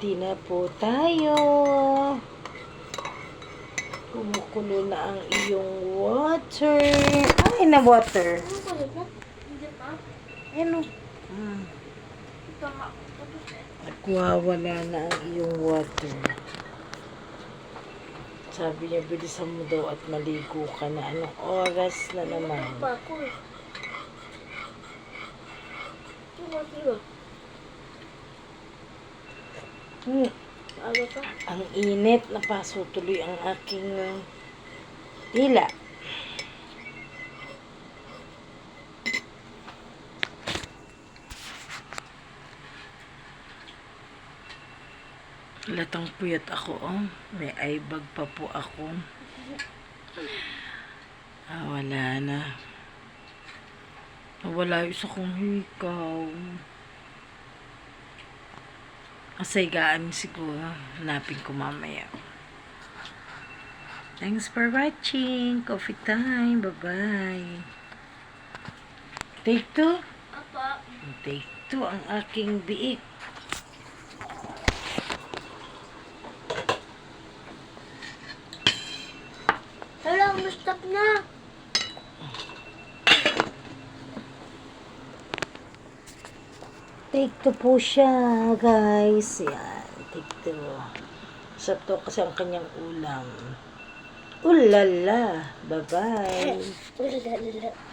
Ready na po tayo. Kumukulo na ang iyong water. Ay, na water. Ano? Nagwawala na ang iyong water. Sabi niya, bilisan mo daw at maligo ka na. Anong oras na naman? Ang init, napaso tuloy ang aking dila. Latang puyat ako, oh. May eye bag pa po ako. Wala na. Wala yung isa kong hikaw. Asaygaan siguro. Hanapin ko mamaya. Thanks for watching. Coffee time. Bye-bye. Take 2? Apa. Take 2 ang aking biik. Hala, mustap na. Take 2 po siya, guys. Yan. Take 2. Sa to kasi ang kanyang ulam. Ulala. Bye-bye. Ulala.